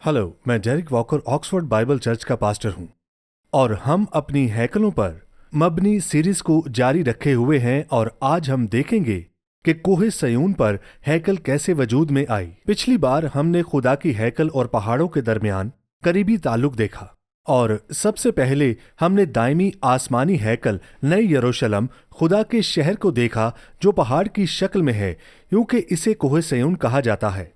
Hello, मैं Derrick Walker Oxford Bible church का pastor हूं और हम अपनी हैकलों पर मबनी सीरीज को जारी रखे हुए हैं और आज हम देखेंगे कि कोहे सयून पर हैकल कैसे वजूद में आई। पिछली बार हमने खुदा की हैकल और पहाड़ों के दरमियान करीबी ताल्लुक देखा और सबसे पहले हमने दायमी आसमानी हैकल नए यरूशलेम खुदा के शहर को देखा जो पहाड़ की शक्ल में है, क्योंकि इसे कोहे सयून कहा जाता है।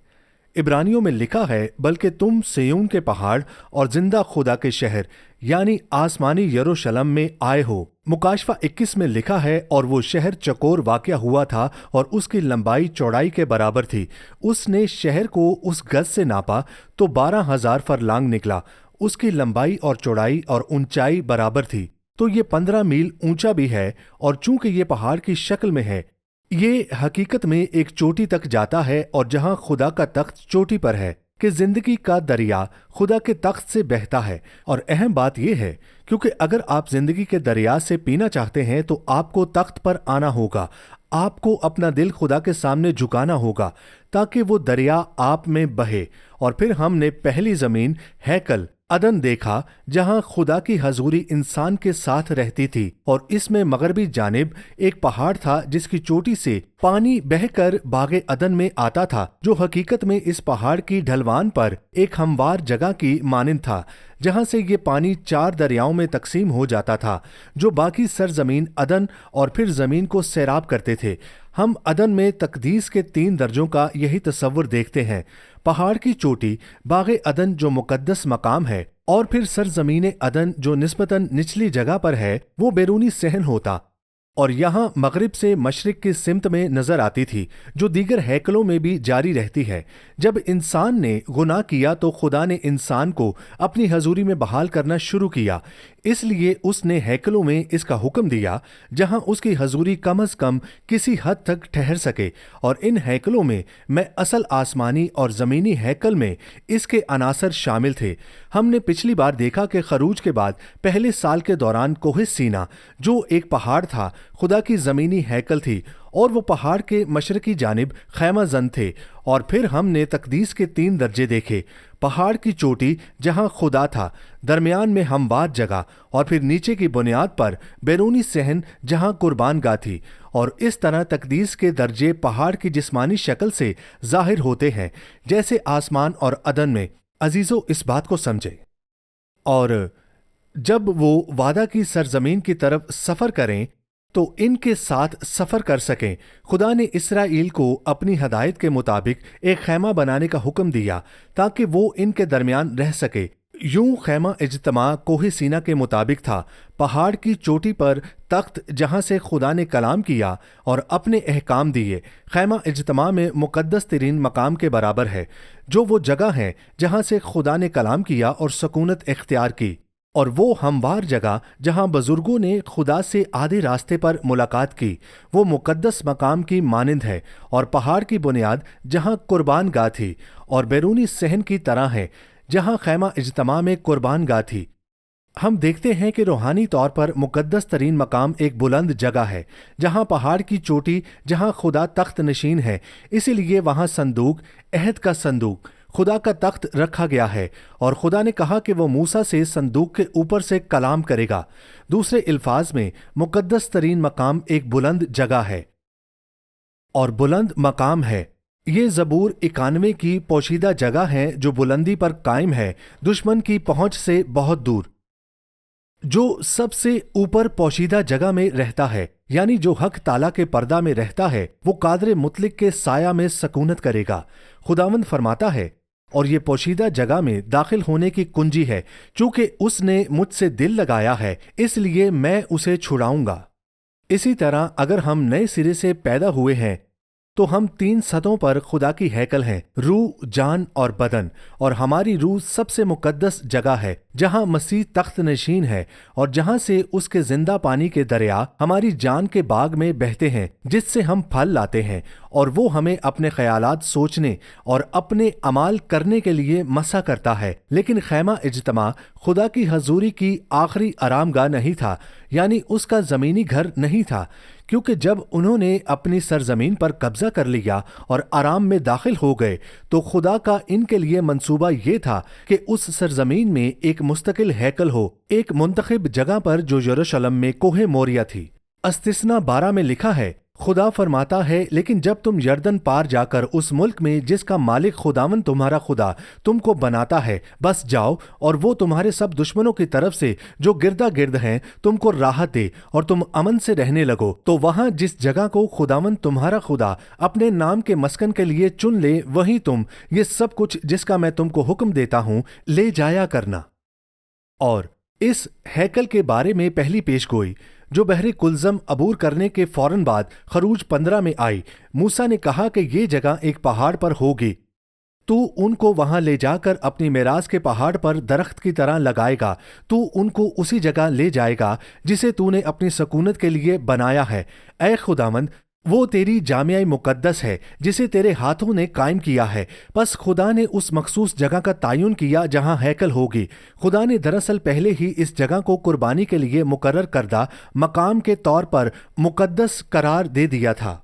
इब्रानियों में लिखा है, बल्कि तुम सिय्योन के पहाड़ और जिंदा खुदा के शहर यानी आसमानी यरूशलेम में आए हो। मुकाशफा 21 में लिखा है, और वो शहर चकोर वाक़या हुआ था और उसकी लंबाई चौड़ाई के बराबर थी। उसने शहर को उस गज से नापा तो 12,000 फरलांग निकला। उसकी लंबाई और चौड़ाई और ऊंचाई बराबर थी, तो ये 15 मील ऊंचा भी है। और चूंकि ये पहाड़ की शक्ल में है, ये हकीकत में एक चोटी तक जाता है, और जहां खुदा का तख्त चोटी पर है कि जिंदगी का दरिया खुदा के तख्त से बहता है। और अहम बात यह है, क्योंकि अगर आप जिंदगी के दरिया से पीना चाहते हैं तो आपको तख्त पर आना होगा। आपको अपना दिल खुदा के सामने झुकाना होगा ताकि वो दरिया आप में बहे। और फिर हमने पहली जमीन हैकल अदन देखा, जहां खुदा की हजूरी इंसान के साथ रहती थी, और इसमें मगरबी जानिब एक पहाड़ था जिसकी चोटी से पानी बहकर बागे अदन में आता था, जो हकीकत में इस पहाड़ की ढलवान पर एक हमवार जगह की मानिंद था, जहां से ये पानी 4 दरियाओं में तकसीम हो जाता था जो बाकी सरजमीन अदन और फिर जमीन को सैराब करते थे। हम अदन में तकदीस के 3 दर्जों का यही तस्वुर देखते हैं। पहाड़ की चोटी बागे अदन जो मुकद्दस मकाम है, और फिर सरजमीन अदन जो निस्बतन निचली जगह पर है, वो बैरूनी सहन होता और यहाँ मगरिब से मशरिक की सिमत में नजर आती थी, जो दीगर हैकलों में भी जारी रहती है। जब इंसान ने गुनाह किया तो खुदा ने इंसान को अपनी हजूरी में बहाल करना शुरू किया, इसलिए उसने हैकलों में इसका हुक्म दिया जहां उसकी हजूरी कम अज कम किसी हद तक ठहर सके। और इन हैकलों में मैं असल आसमानी और ज़मीनी हैकल में इसके अनासर शामिल थे। हमने पिछली बार देखा कि खरूज के बाद पहले साल के दौरान कोहे सीना, जो एक पहाड़ था, खुदा की ज़मीनी हैकल थी, और वो पहाड़ के मशरकी जानिब खैमा जन थे। और फिर हमने तकदीस के 3 दर्जे देखे, पहाड़ की चोटी जहां खुदा था, दरमियान में हमवार जगह, और फिर नीचे की बुनियाद पर बैरूनी सहन जहां कुर्बान गाह थी। और इस तरह तकदीस के दर्जे पहाड़ की जिस्मानी शक्ल से जाहिर होते हैं, जैसे आसमान और अदन में। अजीजों, इस बात को समझे, और जब वो वादा की सरजमीन की तरफ सफर करें तो इनके साथ सफर कर सकें। खुदा ने इसराइल को अपनी हदायत के मुताबिक एक खैमा बनाने का हुक्म दिया ताकि वो इनके दरमियान रह सके। यूं खैमा इज्तमा कोहे सीना के मुताबिक था, पहाड़ की चोटी पर तख्त जहां से खुदा ने कलाम किया और अपने अहकाम दिए। खैमा इज्तमा में मुकद्दस तरीन मकाम के बराबर है, जो वो जगह है जहां से खुदा ने कलाम किया और सकूनत इख्तियार की। और वो हमवार जगह जहां बुजुर्गों ने खुदा से आधे रास्ते पर मुलाकात की, वो मुकद्दस मकाम की मानिंद है। और पहाड़ की बुनियाद जहां कुर्बान गाह थी, और बैरूनी सहन की तरह है जहां खैमा इज्तमा में कुर्बान गाह थी। हम देखते हैं कि रूहानी तौर पर मुकद्दस तरीन मकाम एक बुलंद जगह है, जहां पहाड़ की चोटी जहां खुदा तख्त नशीन है, इसीलिए वहां संदूक, अहद का संदूक, खुदा का तख्त रखा गया है। और खुदा ने कहा कि वो मूसा से संदूक के ऊपर से कलाम करेगा। दूसरे अल्फाज में मुकद्दस तरीन मकाम एक बुलंद जगह है और बुलंद मकाम है। ये ज़बूर 91 की पोशीदा जगह है जो बुलंदी पर कायम है, दुश्मन की पहुंच से बहुत दूर। जो सबसे ऊपर पोशीदा जगह में रहता है, यानी जो हक ताला के पर्दा में रहता है, वो कादर मुतलिक के साया में सकूनत करेगा। खुदावंद फरमाता है, और ये पोशीदा जगह में दाखिल होने की कुंजी है। चूंकि उसने मुझसे दिल लगाया है, इसलिए मैं उसे छुड़ाऊंगा। इसी तरह अगर हम नए सिरे से पैदा हुए हैं तो हम 3 सतहों पर खुदा की हैकल हैं, रूह, जान और बदन। और हमारी रूह सबसे मुकद्दस जगह है जहां मसीह तख्त नशीन है, और जहां से उसके जिंदा पानी के दरिया हमारी जान के बाग में बहते हैं, जिससे हम फल लाते हैं, और वो हमें अपने ख्यालात सोचने और अपने अमाल करने के लिए मसा करता है। लेकिन खैमा इज्तमा खुदा की हजूरी की आखिरी आरामगाह नहीं था, यानी उसका जमीनी घर नहीं था, کیونکہ جب انہوں نے اپنی سرزمین پر قبضہ کر لیا اور آرام میں داخل ہو گئے تو خدا کا ان کے لیے منصوبہ یہ تھا کہ اس سرزمین میں ایک مستقل ہیکل ہو، ایک منتخب جگہ پر جو یروشلم میں کوہ موریا تھی۔ استثنا 12 میں لکھا ہے، خدا فرماتا ہے لیکن جب تم یردن پار جا کر اس ملک میں جس کا مالک خداوند تمہارا خدا تم کو بناتا ہے بس جاؤ، اور وہ تمہارے سب دشمنوں کی طرف سے جو گردا گرد ہیں تم کو راحت دے اور تم امن سے رہنے لگو، تو وہاں جس جگہ کو خداوند تمہارا خدا اپنے نام کے مسکن کے لیے چن لے وہیں تم یہ سب کچھ جس کا میں تم کو حکم دیتا ہوں لے جایا کرنا۔ اور اس ہیکل کے بارے میں پہلی پیش گوئی جو بحر کلزم عبور کرنے کے فوراً بعد خروج 15 میں آئی، موسیٰ نے کہا کہ یہ جگہ ایک پہاڑ پر ہوگی، تو ان کو وہاں لے جا کر اپنی میراث کے پہاڑ پر درخت کی طرح لگائے گا، تو ان کو اسی جگہ لے جائے گا جسے تو نے اپنی سکونت کے لیے بنایا ہے۔ اے خداوند، وہ تیری جامعہ مقدس ہے جسے تیرے ہاتھوں نے قائم کیا ہے۔ پس خدا نے اس مخصوص جگہ کا تعین کیا جہاں ہیکل ہوگی۔ خدا نے دراصل پہلے ہی اس جگہ کو قربانی کے لیے مقرر کردہ مقام کے طور پر مقدس قرار دے دیا تھا۔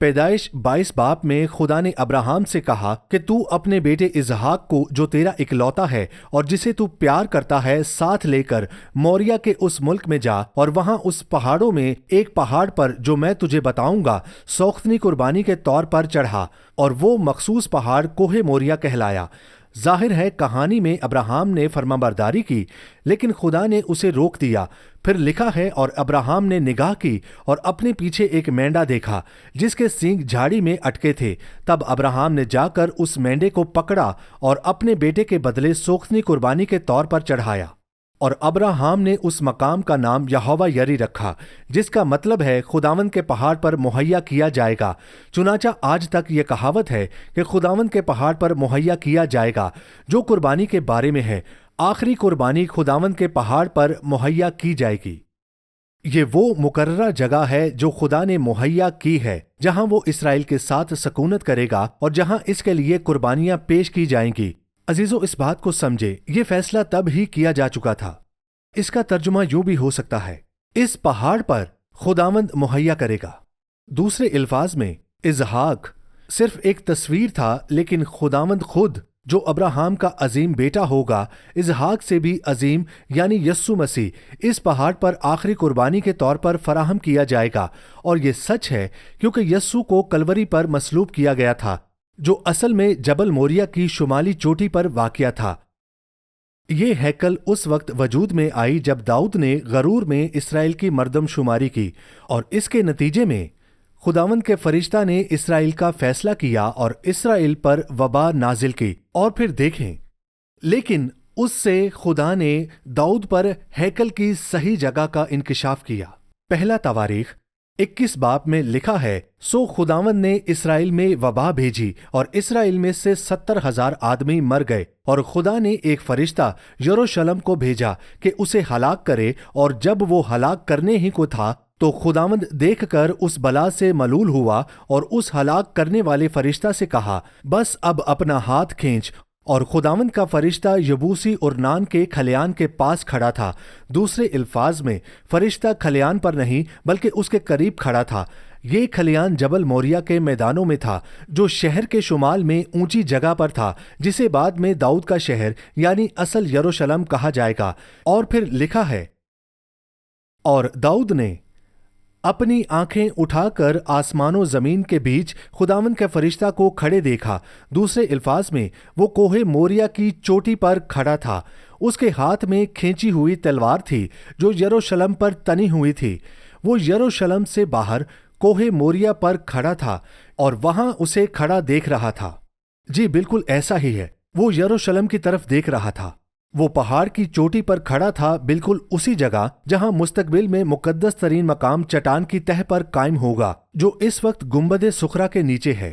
پیدائش 22 باب میں خدا نے ابراہیم سے کہا کہ تو اپنے بیٹے اسحاق کو جو تیرا اکلوتا ہے اور جسے تو پیار کرتا ہے ساتھ لے کر موریا کے اس ملک میں جا، اور وہاں اس پہاڑوں میں ایک پہاڑ پر جو میں تجھے بتاؤں گا سوختنی قربانی کے طور پر چڑھا، اور وہ مخصوص پہاڑ کوہ موریا کہلایا۔ ظاہر ہے کہانی میں ابراہیم نے فرمانبرداری کی لیکن خدا نے اسے روک دیا۔ پھر لکھا ہے، اور ابراہیم نے نگاہ کی اور اپنے پیچھے ایک مینڈا دیکھا جس کے سینگ جھاڑی میں اٹکے تھے۔ تب ابراہیم نے جا کر اس مینڈے کو پکڑا اور اپنے بیٹے کے بدلے سوختنی قربانی کے طور پر چڑھایا، اور ابراہیم نے اس مقام کا نام یہوہ یری رکھا، جس کا مطلب ہے خداوند کے پہاڑ پر مہیا کیا جائے گا۔ چنانچہ آج تک یہ کہاوت ہے کہ خداوند کے پہاڑ پر مہیا کیا جائے گا، جو قربانی کے بارے میں ہے۔ آخری قربانی خداوند کے پہاڑ پر مہیا کی جائے گی۔ یہ وہ مقررہ جگہ ہے جو خدا نے مہیا کی ہے، جہاں وہ اسرائیل کے ساتھ سکونت کرے گا اور جہاں اس کے لیے قربانیاں پیش کی جائیں گی۔ عزیزو، اس بات کو سمجھے، یہ فیصلہ تب ہی کیا جا چکا تھا۔ اس کا ترجمہ یوں بھی ہو سکتا ہے، اس پہاڑ پر خداوند مہیا کرے گا۔ دوسرے الفاظ میں اسحاق صرف ایک تصویر تھا، لیکن خداوند خود جو ابراہیم کا عظیم بیٹا ہوگا، اسحاق سے بھی عظیم یعنی یسوع مسیح اس پہاڑ پر آخری قربانی کے طور پر فراہم کیا جائے گا۔ اور یہ سچ ہے کیونکہ یسوع کو کلوری پر مصلوب کیا گیا تھا، جو اصل میں جبل موریا کی شمالی چوٹی پر واقع تھا۔ یہ ہیکل اس وقت وجود میں آئی جب داؤد نے غرور میں اسرائیل کی مردم شماری کی، اور اس کے نتیجے میں خداوند کے فرشتہ نے اسرائیل کا فیصلہ کیا اور اسرائیل پر وبا نازل کی۔ اور پھر دیکھیں، لیکن اس سے خدا نے داؤد پر ہیکل کی صحیح جگہ کا انکشاف کیا۔ پہلا تواریخ 21 باب میں لکھا ہے، سو خداوند نے اسرائیل میں وبا بھیجی اور اسرائیل میں سے 70,000 آدمی مر گئے، اور خدا نے ایک فرشتہ یروشلم کو بھیجا کہ اسے ہلاک کرے، اور جب وہ ہلاک کرنے ہی کو تھا تو خداوند دیکھ کر اس بلا سے ملول ہوا اور اس ہلاک کرنے والے فرشتہ سے کہا، بس اب اپنا ہاتھ کھینچ۔ اور خداوند کا فرشتہ یبوسی ارنان کے کھلیان کے پاس کھڑا تھا۔ دوسرے الفاظ میں فرشتہ کھلیان پر نہیں بلکہ اس کے قریب کھڑا تھا۔ یہ کھلیان جبل موریا کے میدانوں میں تھا، جو شہر کے شمال میں اونچی جگہ پر تھا، جسے بعد میں داؤد کا شہر یعنی اصل یروشلم کہا جائے گا۔ اور پھر لکھا ہے، اور داؤد نے اپنی آنکھیں اٹھا کر آسمان و زمین کے بیچ خداوند کے فرشتہ کو کھڑے دیکھا۔ دوسرے الفاظ میں وہ کوہ موریا کی چوٹی پر کھڑا تھا۔ اس کے ہاتھ میں کھینچی ہوئی تلوار تھی جو یروشلم پر تنی ہوئی تھی۔ وہ یروشلم سے باہر کوہ موریا پر کھڑا تھا اور وہاں اسے کھڑا دیکھ رہا تھا۔ جی بالکل ایسا ہی ہے، وہ یروشلم کی طرف دیکھ رہا تھا۔ وہ پہاڑ کی چوٹی پر کھڑا تھا، بالکل اسی جگہ جہاں مستقبل میں مقدس ترین مقام چٹان کی تہ پر قائم ہوگا، جو اس وقت گنبد صخرہ کے نیچے ہے۔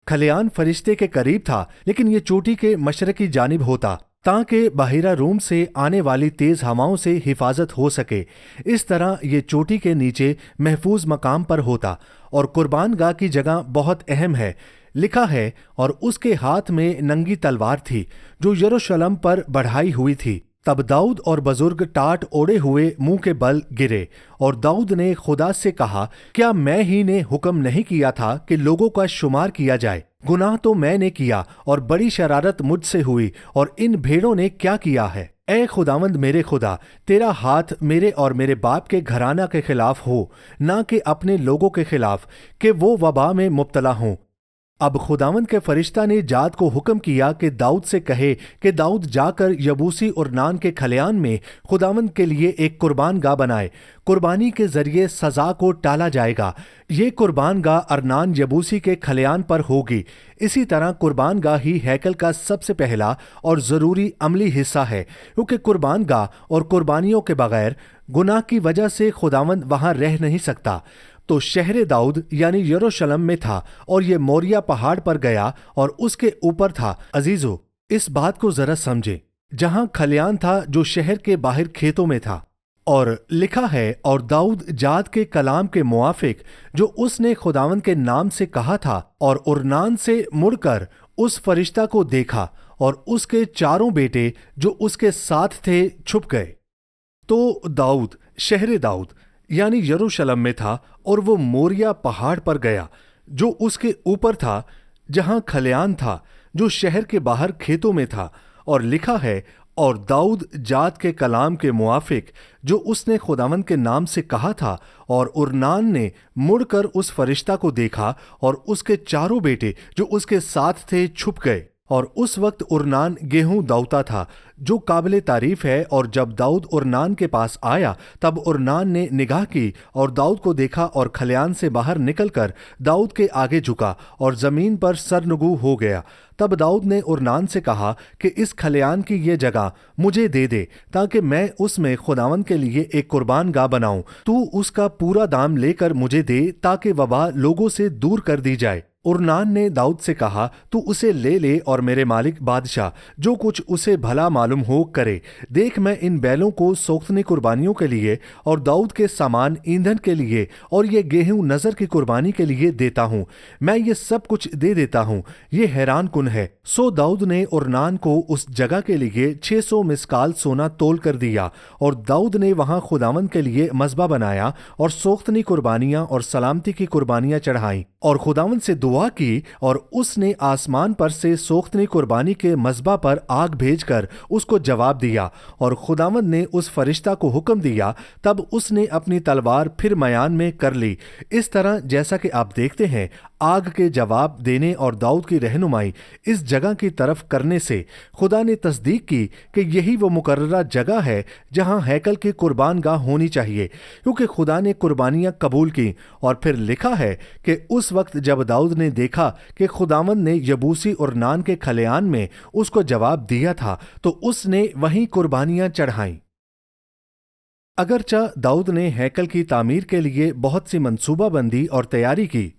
کھلیان فرشتے کے قریب تھا، لیکن یہ چوٹی کے مشرقی جانب ہوتا تاکہ بحیرہ روم سے آنے والی تیز ہواؤں سے حفاظت ہو سکے۔ اس طرح یہ چوٹی کے نیچے محفوظ مقام پر ہوتا، اور قربان گاہ کی جگہ بہت اہم ہے۔ لکھا ہے، اور اس کے ہاتھ میں ننگی تلوار تھی جو یروشلم پر بڑھائی ہوئی تھی۔ तब दाऊद और बुजुर्ग टाट ओढ़े हुए मुंह के बल गिरे और दाऊद ने खुदा से कहा, क्या मैं ही ने हुक्म नहीं किया था कि लोगों का शुमार किया जाए? गुनाह तो मैंने किया और बड़ी शरारत मुझसे हुई, और इन भेड़ों ने क्या किया है? ऐ खुदावंद मेरे खुदा, तेरा हाथ मेरे और मेरे बाप के घराना के खिलाफ हो, ना कि अपने लोगों के खिलाफ, कि वो वबा में मुब्तला हों। अब खुदावंद के फरिश्ता ने जाद को हुक्म किया कि दाऊद से कहे कि दाऊद जाकर यबूसी उरनान के खलियान में खुदावंद के लिए एक कुर्बान गाह बनाए। कुर्बानी के जरिए सजा को टाला जाएगा। ये कुर्बान गाह अरनान यबूसी के खलियान पर होगी। इसी तरह कुर्बान गाह ही हैकल का सबसे पहला और ज़रूरी अमली हिस्सा है, क्योंकि कुर्बान गाह और कुर्बानियों के बगैर गुनाह की वजह से खुदावंद वहां रह नहीं सकता। तो शहर दाऊद यानी यरूशलेम में था और ये मोरिया पहाड़ पर गया और उसके ऊपर था। अजीजो, इस बात को जरा समझे, जहां खलियान था जो शहर के बाहर खेतों में था, और लिखा है, और दाऊद जाद के कलाम के मुआफिक जो उसने खुदावंद के नाम से कहा था, और उरनान से मुड़कर उस फरिश्ता को देखा, और उसके चारों बेटे जो उसके साथ थे छुप गए। तो दाऊद शहर दाऊद यानी यरूशलेम में था, और वो मोरिया पहाड़ पर गया जो उसके ऊपर था, जहां खलियान था जो शहर के बाहर खेतों में था। और लिखा है, और दाऊद जाद के कलाम के मुआफिक जो उसने खुदावंद के नाम से कहा था, और उरनान ने मुड़कर उस फरिश्ता को देखा, और उसके चारों बेटे जो उसके साथ थे छुप गए। और उस वक्त उरनान गेहूं दाउता था, जो काबिले तारीफ है। और जब दाऊद उरनान के पास आया, तब उरनान ने निगाह की और दाऊद को देखा, और खलियान से बाहर निकलकर दाऊद के आगे झुका और जमीन पर सरनगू हो गया। तब दाऊद ने उरनान से कहा कि इस खलियान की ये जगह मुझे दे दे, ताकि मैं उसमें खुदावंद के लिए एक कुर्बान गाह बनाऊं। तू उसका पूरा दाम लेकर मुझे दे, ताकि वबा लोगों से दूर कर दी जाए। उरनान ने दाऊद से कहा, तू उसे ले ले, और मेरे मालिक बादशाह जो कुछ उसे भला मालूम हो करे। देख, मैं इन बैलों को सोख्तनी कुर्बानियों के लिए, और दाऊद के सामान ईंधन के लिए, और ये गेहूं नजर की कुर्बानी के लिए देता हूँ। मैं ये सब कुछ दे देता हूँ। ये हैरान कुन है। सो दाऊद ने उरनान को उस जगह के लिए 600 मिस्काल सोना तोल कर दिया, और दाऊद ने वहां खुदावंद के लिए मज़बा बनाया, और सोख्तनी कुर्बानियां और सलामती की कुर्बानियां चढ़ाई, और खुदावंद से दुआ की, और उसने आसमान पर से सोख्तनी कुर्बानी के मज़बा पर आग भेजकर उसको जवाब दिया। और खुदावंद ने उस फरिश्ता को हुक्म दिया, तब उसने अपनी तलवार फिर मयान में कर ली। इस तरह जैसा कि आप देखते हैं, आग के जवाब देने और दाऊद की रहनुमाई इस जगह की तरफ करने से खुदा ने तस्दीक की कि यही वो मुकर्ररा जगह है जहां हैकल की कुर्बान गाह होनी चाहिए, क्योंकि खुदा ने कुर्बानियां कबूल की। और फिर लिखा है कि उस वक्त जब दाऊद ने देखा कि खुदावंद ने यबूसी उरनान के खलियान में उसको जवाब दिया था, तो उसने वहीं कुर्बानियां चढ़ाईं। अगरचा दाऊद ने हैकल की तामीर के लिए बहुत सी मंसूबाबंदी और तैयारी की,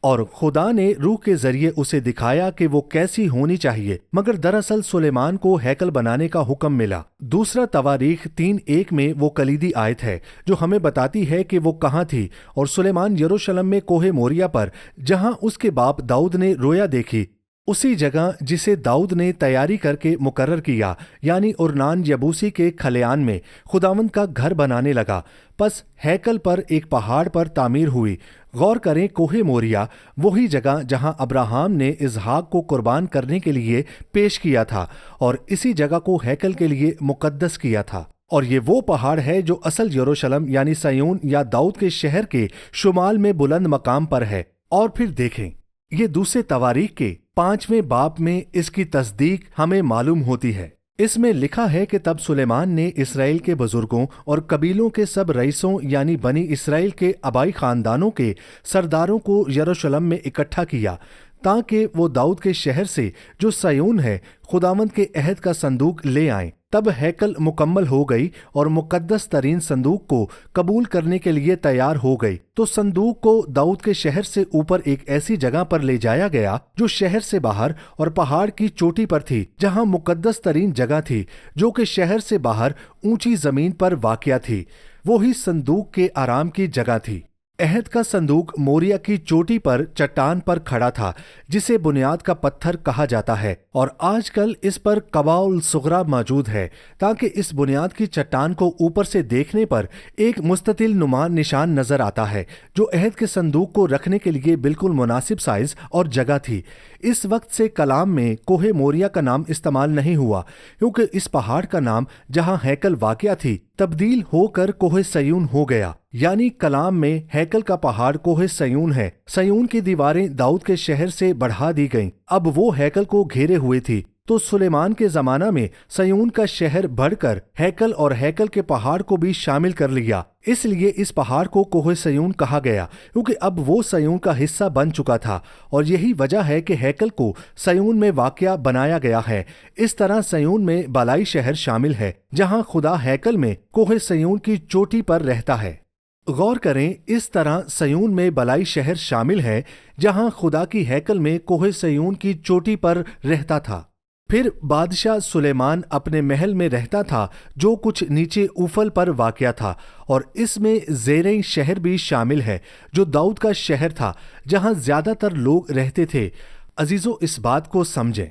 और खुदा ने रूह के जरिए उसे दिखाया कि वो कैसी होनी चाहिए, मगर दरअसल सुलेमान को हैकल बनाने का हुक्म मिला। दूसरा तवारीख 3:1 में वो कलीदी आयत है जो हमें बताती है कि वो कहाँ थी। और सुलेमान यरूशलेम में कोहे मोरिया पर, जहां उसके बाप दाऊद ने रोया देखी, उसी जगह जिसे दाऊद ने तैयारी करके मुकर्रर किया, यानी उरनान यबूसी के खलियान में खुदावंद का घर बनाने लगा। बस हैकल पर एक पहाड़ पर तामीर हुई। गौर करें, कोहे मोरिया वही जगह जहां अब्राहम ने इसहाक को कुर्बान करने के लिए पेश किया था, और इसी जगह को हैकल के लिए मुकद्दस किया था। और ये वो पहाड़ है जो असल यरूशलेम यानी सयून या दाऊद के शहर के शुमाल में बुलंद मकाम पर है। और फिर देखें, ये दूसरे तवारीख के 5वें बाब में इसकी तस्दीक हमें मालूम होती है। इसमें लिखा है कि तब सुलेमान ने इसराइल के बुजुर्गों और कबीलों के सब रईसों यानी बनी इसराइल के आबाई खानदानों के सरदारों को यरूशलेम में इकट्ठा किया, ताकि वो दाऊद के शहर से जो सयून है खुदावंद के अहद का संदूक ले आएं। तब हैकल मुकम्मल हो गई और मुकद्दस तरीन संदूक को कबूल करने के लिए तैयार हो गई। तो संदूक को दाऊद के शहर से ऊपर एक ऐसी जगह पर ले जाया गया जो शहर से बाहर और पहाड़ की चोटी पर थी, जहां मुकद्दस तरीन जगह थी जो कि शहर से बाहर ऊंची जमीन पर वाक़या थी। वो ही संदूक के आराम की जगह थी। अहद का संदूक मोरिया की चोटी पर चट्टान पर खड़ा था, जिसे बुनियाद का पत्थर कहा जाता है, और आजकल इस पर कबाउल सुगरा मौजूद है, ताकि इस बुनियाद की चट्टान को ऊपर से देखने पर एक मुस्ततिल नुमा निशान नजर आता है, जो अहद के संदूक को रखने के लिए बिल्कुल मुनासिब साइज और जगह थी। इस वक्त से कलाम में कोहे मोरिया का नाम इस्तेमाल नहीं हुआ, क्योंकि इस पहाड़ का नाम जहां हैकल वाक़या थी तब्दील होकर कोहे सयून हो गया। यानी कलाम में हैकल का पहाड़ कोहे सयून है। सयून की दीवारें दाऊद के शहर से बढ़ा दी गईं। अब वो हैकल को घेरे हुए थी। तो सुलेमान के जमाना में सयून का शहर बढ़कर हैकल और हैकल के पहाड़ को भी शामिल कर लिया। इसलिए इस पहाड़ को कोहे सयून कहा गया, क्योंकि अब वो सयून का हिस्सा बन चुका था, और यही वजह है कि हैकल को सयून में वाक़या बनाया गया है। इस तरह सयून में बालाई शहर शामिल है, जहां खुदा हैकल में कोहे सयून की चोटी पर रहता है। गौर करें, इस तरह सयून में बलाई शहर शामिल है, जहां खुदा की हैकल में कोहे सयून की चोटी पर रहता था। फिर बादशाह सुलेमान अपने महल में रहता था, जो कुछ नीचे ऊफल पर वाक़या था, और इसमें ज़ेरें शहर भी शामिल है, जो दाऊद का शहर था, जहां ज़्यादातर लोग रहते थे। अजीज़ों, इस बात को समझें।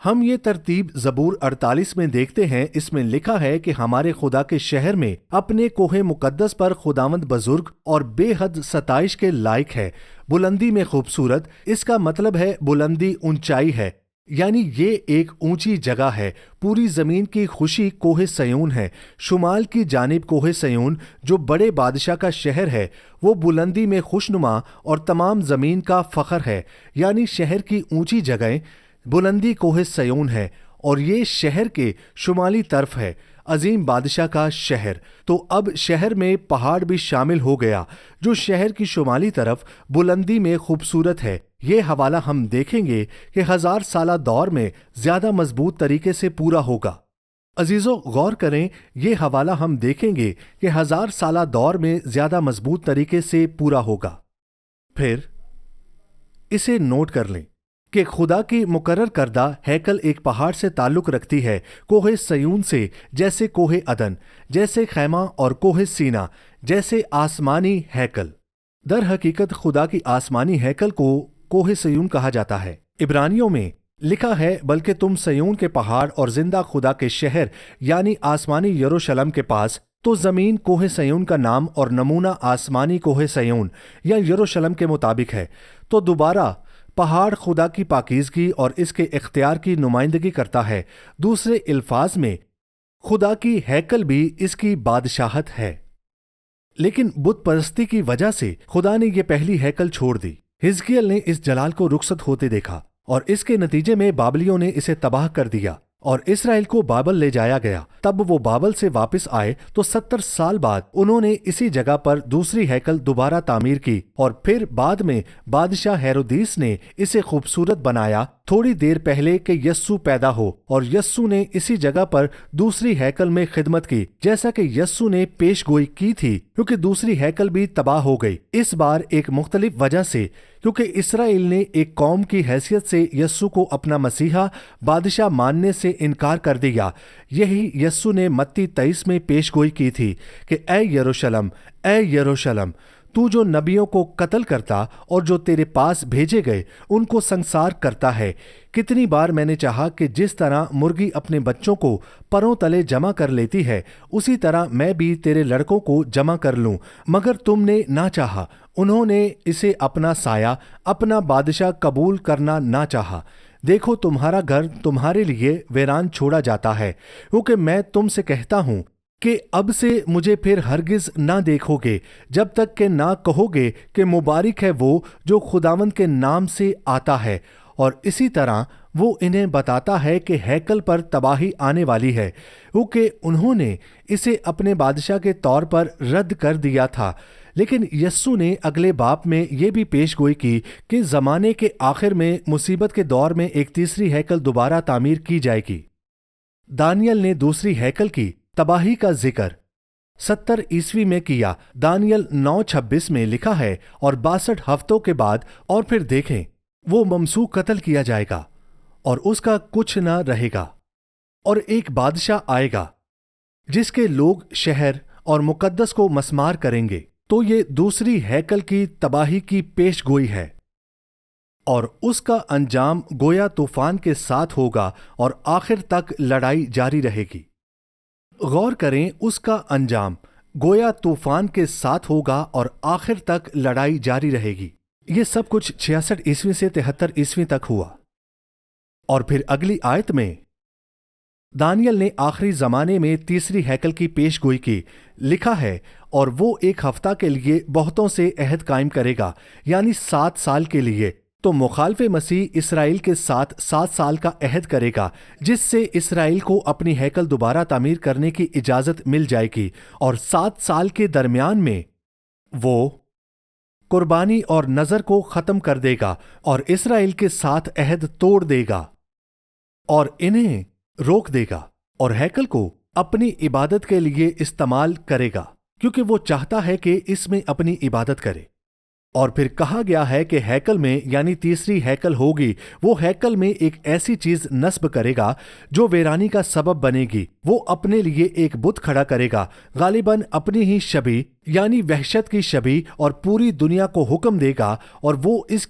हम ये तरतीब ज़बूर 48 में देखते हैं। इसमें लिखा है कि हमारे खुदा के शहर में अपने कोहे मुकद्दस पर खुदावंद बुजुर्ग और बेहद सताइश के लायक है। बुलंदी में खूबसूरत, इसका मतलब है बुलंदी ऊंचाई है, यानी ये एक ऊंची जगह है। पूरी जमीन की खुशी कोहे सयून है। शुमाल की जानिब कोहे सयून, जो बड़े बादशाह का शहर है, वो बुलंदी में खुशनुमा और तमाम जमीन का फख्र है। यानी शहर की ऊंची जगह बुलंदी कोहे सयून है, और ये शहर के शुमाली तरफ है, अजीम बादशाह का शहर। तो अब शहर में पहाड़ भी शामिल हो गया, जो शहर की शुमाली तरफ बुलंदी में खूबसूरत है। ये हवाला हम देखेंगे कि 1000 साला दौर में ज्यादा मजबूत तरीके से पूरा होगा। अजीजों, गौर करें, ये हवाला हम देखेंगे कि 1000 साला दौर में ज्यादा मजबूत तरीके से पूरा होगा। फिर इसे नोट कर लें कि खुदा की मुकर्रर करदा हैकल एक पहाड़ से ताल्लुक रखती है, कोहे सयून से, जैसे कोहे अदन, जैसे खैमा, और कोहे सीना, जैसे आसमानी हैकल। दर हकीकत खुदा की आसमानी हैकल को कोहे सयून कहा जाता है। इब्रानियों में लिखा है, बल्कि तुम सयून के पहाड़ और जिंदा खुदा के शहर यानी आसमानी यरूशलेम के पास। तो जमीन कोहे सयून का नाम और नमूना आसमानी कोहे सयून या यरूशलेम के मुताबिक है। तो दोबारा पहाड़ खुदा की पाकीज़गी और इसके इख्तियार की नुमाइंदगी करता है। दूसरे अल्फाज में खुदा की हैकल भी इसकी बादशाहत है। लेकिन बुत परस्ती की वजह से खुदा ने यह पहली हैकल छोड़ दी। हिजकियल ने इस जलाल को रुखसत होते देखा, और इसके नतीजे में बाबलियों ने इसे तबाह कर दिया और इसराइल को बाबल ले जाया गया। तब वो बाबल से वापस आए तो 70 साल बाद उन्होंने इसी जगह पर दूसरी हैकल दोबारा तामीर की, और फिर बाद में बादशाह हेरोदिस ने इसे खूबसूरत बनाया, थोड़ी देर पहले कि यस्सु पैदा हो, और यस्सु ने इसी जगह पर दूसरी हैकल में खिदमत की, जैसा कि यस्सु ने पेशगोई की थी, क्योंकि दूसरी हैकल भी तबाह हो गई। इस बार एक मुख्तलिफ वजह से, क्योंकि इसराइल ने एक कौम की हैसियत से यस्सु को अपना मसीहा बादशाह मानने से इनकार कर दिया। यही यस्सु ने मत्ती 23 में पेशगोई की थी कि ऐ यरूशलेम, ऐ यरूशलेम, तू जो नबियों को कत्ल करता और जो तेरे पास भेजे गए उनको संसार करता है। कितनी बार मैंने चाहा कि जिस तरह मुर्गी अपने बच्चों को परों तले जमा कर लेती है, उसी तरह मैं भी तेरे लड़कों को जमा कर लूं, मगर तुमने ना चाहा। उन्होंने इसे अपना साया, अपना बादशाह कबूल करना ना चाहा। देखो, तुम्हारा घर तुम्हारे लिए वीरान छोड़ा जाता है, क्योंकि मैं तुमसे कहता हूं कि अब से मुझे फिर हरगिज ना देखोगे, जब तक कि ना कहोगे कि मुबारक है वो जो खुदावंद के नाम से आता है। और इसी तरह वो इन्हें बताता है कि हैकल पर तबाही आने वाली है, क्योंकि उन्होंने इसे अपने बादशाह के तौर पर रद्द कर दिया था। लेकिन यस्सु ने अगले बाप में ये भी पेशगोई की कि ज़माने के आखिर में मुसीबत के दौर में एक तीसरी हैकल दोबारा तामीर की जाएगी। दानियल ने दूसरी हैकल की तबाही का जिक्र 70 ईस्वी में किया। दानियल 9:26 में लिखा है, और 62 हफ्तों के बाद और फिर देखें, वो ममसूक कत्ल किया जाएगा और उसका कुछ न रहेगा, और एक बादशाह आएगा जिसके लोग शहर और मुकद्दस को मसमार करेंगे। تو یہ دوسری ہیکل کی تباہی کی پیش گوئی ہے، اور اس کا انجام گویا طوفان کے ساتھ ہوگا اور آخر تک لڑائی جاری رہے گی۔ غور کریں، اس کا انجام گویا طوفان کے ساتھ ہوگا اور آخر تک لڑائی جاری رہے گی۔ یہ سب کچھ 66 عیسوی سے 73 عیسوی تک ہوا۔ اور پھر اگلی آیت میں دانیل نے آخری زمانے میں تیسری ہیکل کی پیش گوئی کی، لکھا ہے، اور وہ 1 ہفتہ کے لیے بہتوں سے عہد قائم کرے گا، یعنی 7 سال کے لیے۔ تو مخالف مسیح اسرائیل کے ساتھ 7 سال کا عہد کرے گا، جس سے اسرائیل کو اپنی ہیکل دوبارہ تعمیر کرنے کی اجازت مل جائے گی، اور 7 سال کے درمیان میں وہ قربانی اور نذر کو ختم کر دے گا اور اسرائیل کے ساتھ عہد توڑ دے گا اور انہیں روک دے گا، اور ہیکل کو اپنی عبادت کے لیے استعمال کرے گا، کیونکہ وہ چاہتا ہے کہ اس میں اپنی عبادت کرے۔ اور پھر کہا گیا ہے کہ ہیکل میں، یعنی تیسری ہیکل ہوگی، وہ ہیکل میں ایک ایسی چیز نصب کرے گا جو ویرانی کا سبب بنے گی۔ وہ اپنے لیے ایک بت کھڑا کرے گا، غالباً اپنی ہی شبیہ، یعنی وحشت کی شبیہ، اور پوری دنیا کو حکم دے گا اور وہ اس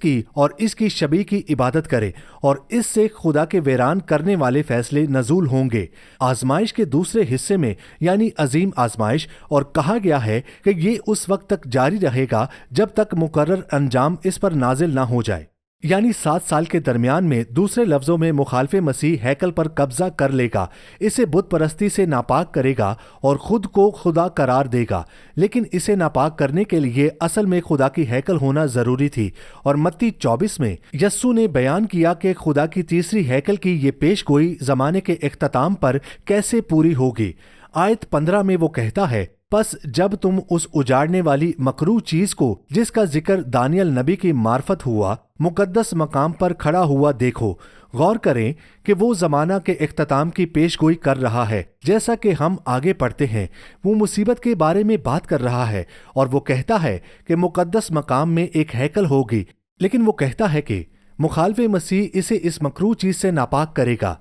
کی شبیہ کی عبادت کرے، اور اس سے خدا کے ویران کرنے والے فیصلے نزول ہوں گے آزمائش کے دوسرے حصے میں، یعنی عظیم آزمائش۔ اور کہا گیا ہے کہ یہ اس وقت تک جاری رہے گا جب تک مقرر انجام اس پر نازل نہ ہو جائے، یعنی 7 سال کے درمیان میں۔ دوسرے لفظوں میں مخالف مسیح ہیکل پر قبضہ کر لے گا، اسے بت پرستی سے ناپاک کرے گا اور خود کو خدا قرار دے گا، لیکن اسے ناپاک کرنے کے لیے اصل میں خدا کی ہیکل ہونا ضروری تھی۔ اور متی 24 میں یسوع نے بیان کیا کہ خدا کی تیسری ہیکل کی یہ پیش گوئی زمانے کے اختتام پر کیسے پوری ہوگی۔ آیت 15 میں وہ کہتا ہے، پس جب تم اس اجاڑنے والی مکروہ چیز کو، جس کا ذکر دانیل نبی کی معرفت ہوا، مقدس مقام پر کھڑا ہوا دیکھو۔ غور کریں کہ وہ زمانہ کے اختتام کی پیش گوئی کر رہا ہے۔ جیسا کہ ہم آگے پڑھتے ہیں، وہ مصیبت کے بارے میں بات کر رہا ہے، اور وہ کہتا ہے کہ مقدس مقام میں ایک ہیکل ہوگی، لیکن وہ کہتا ہے کہ مخالف مسیح اسے اس مکروہ چیز سے ناپاک کرے گا۔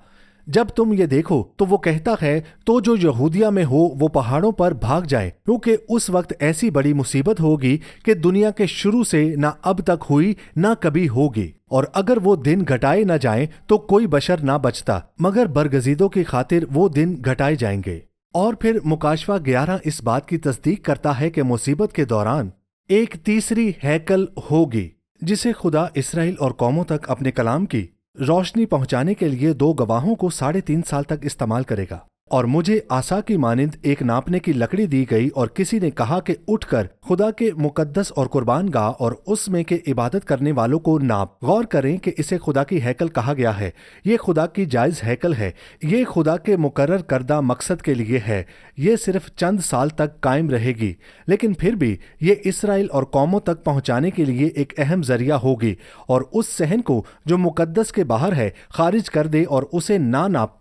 جب تم یہ دیکھو تو وہ کہتا ہے، تو جو یہودیہ میں ہو وہ پہاڑوں پر بھاگ جائیں، کیونکہ اس وقت ایسی بڑی مصیبت ہوگی کہ دنیا کے شروع سے نہ اب تک ہوئی نہ کبھی ہوگی۔ اور اگر وہ دن گھٹائے نہ جائیں تو کوئی بشر نہ بچتا، مگر برگزیدوں کی خاطر وہ دن گھٹائے جائیں گے۔ اور پھر مکاشفہ 11 اس بات کی تصدیق کرتا ہے کہ مصیبت کے دوران ایک تیسری ہیکل ہوگی، جسے خدا اسرائیل اور قوموں تک اپنے کلام کی روشنی پہنچانے کے لیے 2 گواہوں کو 3.5 سال تک استعمال کرے گا۔ اور مجھے عصا کی مانند ایک ناپنے کی لکڑی دی گئی، اور کسی نے کہا کہ اٹھ کر خدا کے مقدس اور قربان گاہ اور اس میں کے عبادت کرنے والوں کو ناپ۔ غور کریں کہ اسے خدا کی ہیکل کہا گیا ہے۔ یہ خدا کی جائز ہیکل ہے، یہ خدا کے مقرر کردہ مقصد کے لیے ہے۔ یہ صرف چند سال تک قائم رہے گی، لیکن پھر بھی یہ اسرائیل اور قوموں تک پہنچانے کے لیے ایک اہم ذریعہ ہوگی، اور اس صحن کو جو مقدس کے باہر ہے خارج کر دے اور اسے نہ ناپ،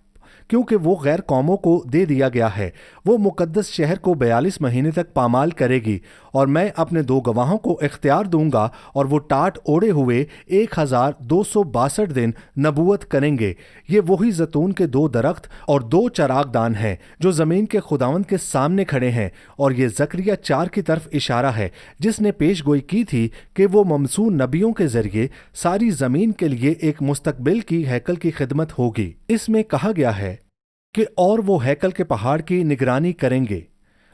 کیونکہ وہ غیر قوموں کو دے دیا گیا ہے۔ وہ مقدس شہر کو 42 مہینے تک پامال کرے گی، اور میں اپنے 2 گواہوں کو اختیار دوں گا، اور وہ ٹاٹ اوڑے ہوئے 1262 دن نبوت کریں گے۔ یہ وہی زیتون کے 2 درخت اور 2 چراغ دان ہیں جو زمین کے خداوند کے سامنے کھڑے ہیں، اور یہ زکریا 4 کی طرف اشارہ ہے، جس نے پیش گوئی کی تھی کہ وہ ممسوح نبیوں کے ذریعے ساری زمین کے لیے ایک مستقبل کی ہیکل کی خدمت ہوگی۔ اس میں کہا گیا ہے کہ اور وہ ہیکل کے پہاڑ کی نگرانی کریں گے۔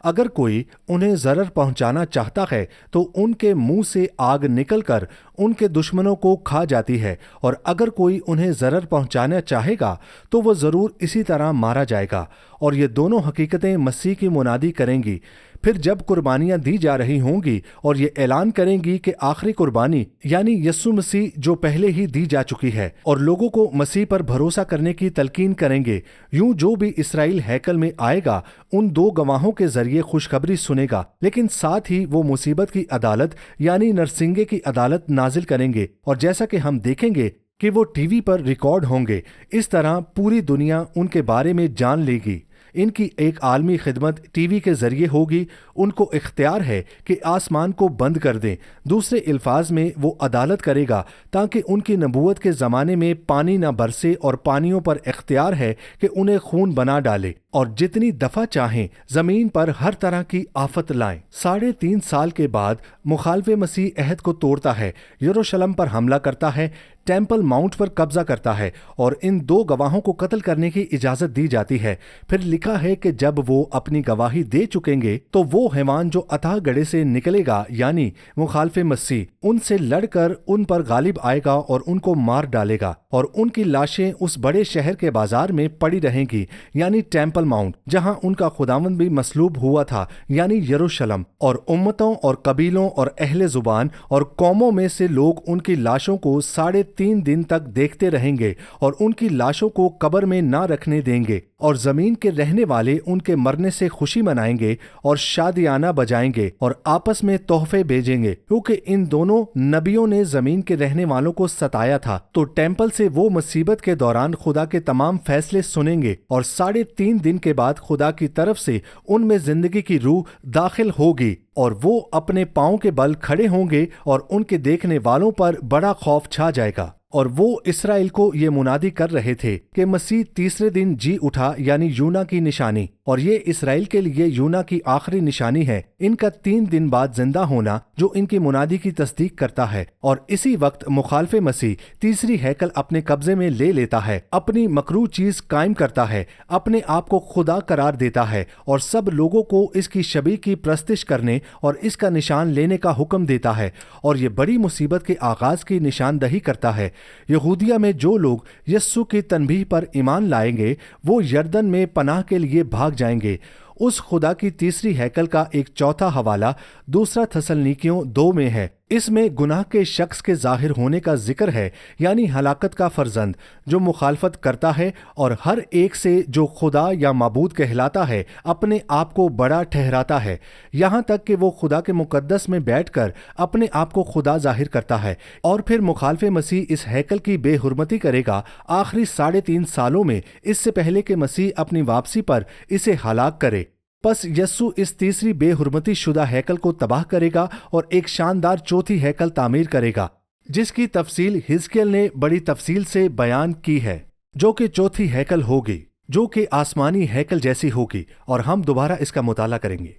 اگر کوئی انہیں ضرر پہنچانا چاہتا ہے تو ان کے منہ سے آگ نکل کر ان کے دشمنوں کو کھا جاتی ہے، اور اگر کوئی انہیں ضرر پہنچانا چاہے گا تو وہ ضرور اسی طرح مارا جائے گا۔ اور یہ دونوں حقیقتیں مسیح کی منادی کریں گی۔ پھر جب قربانیاں دی جا رہی ہوں گی اور یہ اعلان کریں گی کہ آخری قربانی یعنی یسوع مسیح جو پہلے ہی دی جا چکی ہے، اور لوگوں کو مسیح پر بھروسہ کرنے کی تلقین کریں گے، یوں جو بھی اسرائیل ہیکل میں آئے گا ان 2 گواہوں کے ذریعے خوشخبری سنے گا، لیکن ساتھ ہی وہ مصیبت کی عدالت یعنی نرسنگے کی عدالت نازل کریں گے، اور جیسا کہ ہم دیکھیں گے کہ وہ ٹی وی پر ریکارڈ ہوں گے، اس طرح پوری دنیا ان کے بارے میں جان لے گی۔ ان کی ایک عالمی خدمت ٹی وی کے ذریعے ہوگی۔ ان کو اختیار ہے کہ آسمان کو بند کر دیں۔ دوسرے الفاظ میں وہ عدالت کرے گا تاکہ ان کی نبوت کے زمانے میں پانی نہ برسے، اور پانیوں پر اختیار ہے کہ انہیں خون بنا ڈالے اور جتنی دفعہ چاہیں زمین پر ہر طرح کی آفت لائیں۔ 3.5 سال کے بعد مخالف مسیح عہد کو توڑتا ہے، یروشلم پر حملہ کرتا ہے، ٹیمپل ماؤنٹ پر قبضہ کرتا ہے اور ان 2 گواہوں کو قتل کرنے کی اجازت دی جاتی ہے۔ پھر لکھا ہے کہ جب وہ اپنی گواہی دے چکیں گے تو وہ حیوان جو اتھاہ گڑھے سے نکلے گا، یعنی مخالف مسیح، ان سے لڑ کر ان پر غالب آئے گا اور ان کو مار ڈالے گا، اور ان کی لاشیں اس بڑے شہر کے بازار میں پڑی رہیں گی، یعنی ٹیمپل ماؤنٹ، جہاں ان کا خداوند بھی مصلوب ہوا تھا، یعنی یروشلم، اور امتوں اور قبیلوں اور اہل زبان اور قوموں میں سے لوگ ان کی لاشوں کو 3.5 دن تک دیکھتے رہیں گے اور ان کی لاشوں کو قبر میں نہ رکھنے دیں گے، اور زمین کے رہنے والے ان کے مرنے سے خوشی منائیں گے اور شادیانہ بجائیں گے اور آپس میں تحفے بھیجیں گے، کیونکہ ان دونوں نبیوں نے زمین کے رہنے والوں کو ستایا تھا۔ تو ٹیمپل سے وہ مصیبت کے دوران خدا کے تمام فیصلے سنیں گے، اور 3.5 دن کے بعد خدا کی طرف سے ان میں زندگی کی روح داخل ہوگی، اور وہ اپنے پاؤں کے بل کھڑے ہوں گے اور ان کے دیکھنے والوں پر بڑا خوف چھا جائے گا۔ اور وہ اسرائیل کو یہ منادی کر رہے تھے کہ مسیح تیسرے دن جی اٹھا، یعنی یونا کی نشانی، اور یہ اسرائیل کے لیے یونا کی آخری نشانی ہے، ان کا 3 دن بعد زندہ ہونا جو ان کی منادی کی تصدیق کرتا ہے۔ اور اسی وقت مخالف مسیح تیسری ہیکل اپنے قبضے میں لے لیتا ہے، اپنی مکروہ چیز قائم کرتا ہے، اپنے آپ کو خدا قرار دیتا ہے، اور سب لوگوں کو اس کی شبیہ کی پرستش کرنے اور اس کا نشان لینے کا حکم دیتا ہے، اور یہ بڑی مصیبت کے آغاز کی نشاندہی کرتا ہے۔ یہودیہ میں جو لوگ یسوع کی تنبیہ پر ایمان لائیں گے وہ یردن میں پناہ کے لیے بھاگ جائیں گے۔ اس خدا کی تیسری ہیکل کا ایک چوتھا حوالہ 2 تھسلنیکیوں 2 میں ہے۔ اس میں گناہ کے شخص کے ظاہر ہونے کا ذکر ہے، یعنی ہلاکت کا فرزند جو مخالفت کرتا ہے اور ہر ایک سے جو خدا یا معبود کہلاتا ہے اپنے آپ کو بڑا ٹھہراتا ہے، یہاں تک کہ وہ خدا کے مقدس میں بیٹھ کر اپنے آپ کو خدا ظاہر کرتا ہے۔ اور پھر مخالف مسیح اس ہیکل کی بے حرمتی کرے گا آخری 3.5 سالوں میں، اس سے پہلے کہ مسیح اپنی واپسی پر اسے ہلاک کرے۔ پس یسوع اس تیسری بے حرمتی شدہ ہیکل کو تباہ کرے گا اور ایک شاندار چوتھی ہیکل تعمیر کرے گا، جس کی تفصیل حزقیل نے بڑی تفصیل سے بیان کی ہے، جو کہ چوتھی ہیکل ہوگی، جو کہ آسمانی ہیکل جیسی ہوگی، اور ہم دوبارہ اس کا مطالعہ کریں گے۔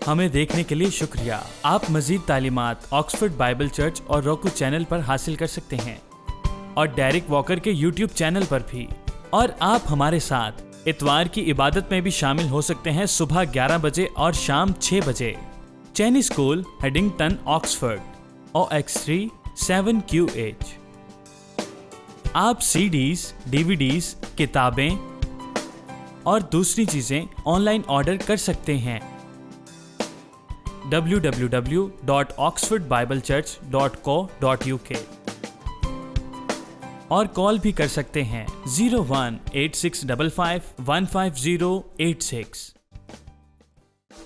ہمیں دیکھنے کے لیے شکریہ۔ آپ مزید تعلیمات آکسفورڈ بائبل چرچ اور روکو چینل پر حاصل کر سکتے ہیں، اور ڈیرک واکر کے یوٹیوب چینل پر بھی، اور آپ ہمارے ساتھ اتوار کی عبادت میں بھی شامل ہو سکتے ہیں، صبح 11 بجے اور شام 6 بجے۔ چینی اسکول، ہیڈنگٹن، آکسفورڈ، OX3 7QH۔ آپ CDs، DVDs، کتابیں اور دوسری چیزیں آن لائن آرڈر کر سکتے ہیں۔ www.oxfordbiblechurch.co.uk اور کال بھی کر سکتے ہیں 018655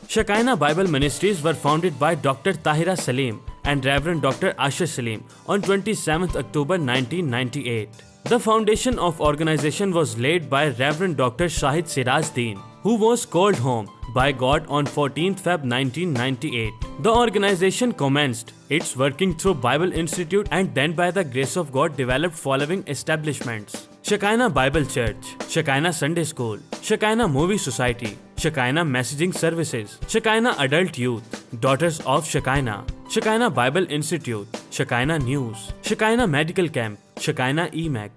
Shekinah Bible Ministries were founded by Dr. Tahira Salim and Reverend Dr. Asher Salim on 27th October 1998. The foundation of organization was laid by Reverend Dr. Shahid Siraj Deen, who was called home by God on 14th Feb 1998. The organization commenced its working through Bible Institute and then by the grace of God developed following establishments: Shekinah Bible Church, Shekinah Sunday School, Shekinah Movie Society, Shekinah Messaging Services, Shekinah Adult Youth, Daughters of Shekinah, Shekinah Bible Institute, Shekinah News, Shekinah Medical Camp, Shekinah EMAC.